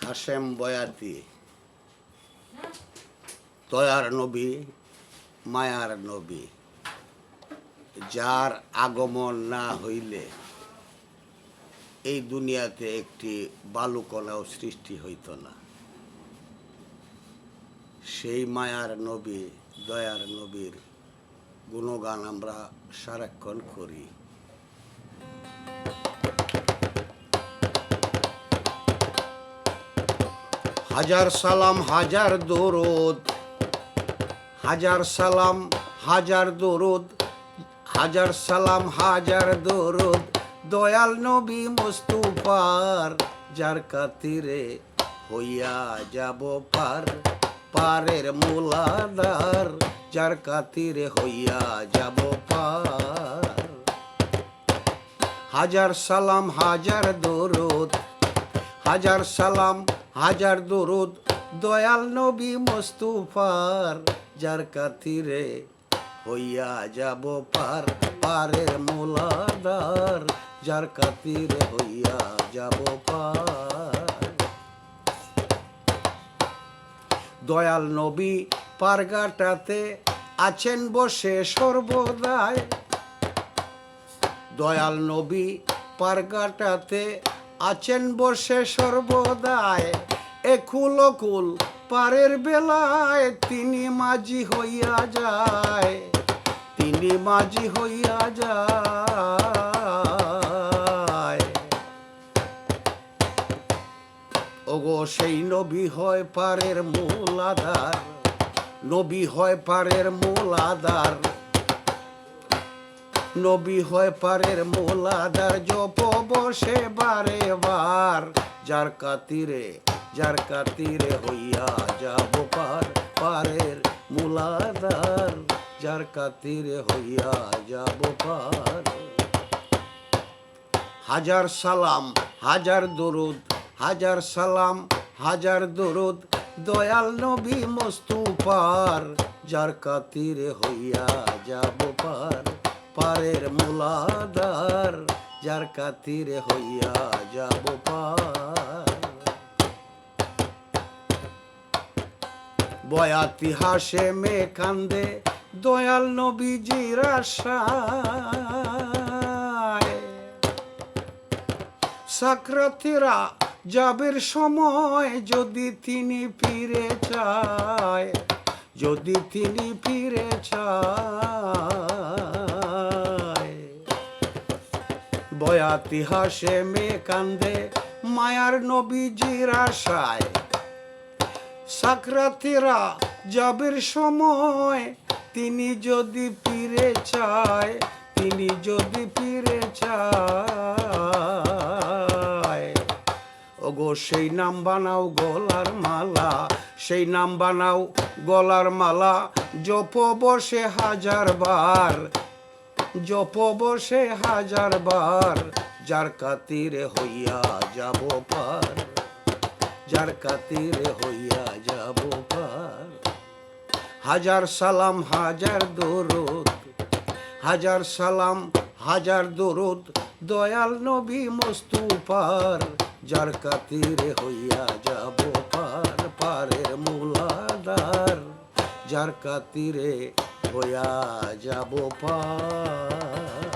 হাশেম বয়াতি দয়ার নবী, মায়ার নবী, যার আগমন না হইলে এই দুনিয়াতে একটি বালুকণাও সৃষ্টি হইত না। সেই মায়ার নবী, দয়ার নবীর গুণগান আমরা সারাক্ষণ করি। হাজার সালাম হাজার দরুদ, হাজার সালাম হাজার দরুদ, হাজার সালাম হাজার দরুদ, দয়াল নবী মুস্তাফার, যার খাতিরে হইয়া যাব পার, পারের মুলাদার, যার খাতিরে হইয়া যাব পার। হাজার সালাম হাজার দরুদ, হাজার সালাম হাজার দরুদ, দয়াল নবী মুস্তাফার, যার খাতিরে হইয়া যাব পার, পারের মুলাদার, যার খাতিরে হইয়া যাব পার। দয়াল নবী পারগাটাতে আছেন বসে সর্বদাই, দয়াল নবী পারগাটাতে আছেন বসে সর্বদাই, একুল অকুল পারের বেলায় তিনি মাঝি হইয়া যায়, তিনি মাঝি হইয়া যায়। ওগো সেই নবী হয় পারের মূলাধার, নবী হয় পারের মূলাধার, নবী হয় পারের মূলাধার, জপ বসে বারে বার, যার খাতিরে, যার খাতিরে হইয়া যাব পার, পারের মূলাধার, যার খাতিরে হইয়া যাব পার। হাজার সালাম হাজার দরুদ, হাজার সালাম হাজার দরুদ, দয়াল নবী মুস্তাফার, যার খাতিরে হইয়া যাব পার, পারের মুলাদার, যার খাতিরে হইয়া যাব পার। বয়াতি হাশেমে কান্দে দয়াল নবীজির আশায়, সাকরাতেরা যাবের সময় যদি তিনি ফিরে চায়, যদি তিনি ফিরে চায়। বয়াতি হাশেমে কান্দে মায়ার নবীজির আশায়, সাকরাতেরা যাবের সময় তিনি যদি ফিরে চায়, তিনি যদি ফিরে চায়। ওগো সেই নাম বানাও গলার মালা, সেই নাম বানাও গলার মালা, জপ বসে হাজার বার, জপ বসে হাজার বার, যার খাতিরে হইয়া যাব পার, যার খাতিরে হইয়া যাব পার। হাজার সালাম হাজার দরুদ, হাজার সালাম হাজার দরুদ, দয়াল নবী মুস্তাফার, যার খাতিরে হইয়া যাব পার, পারের মুলাদার, যার খাতিরে হইয়া যাব পার।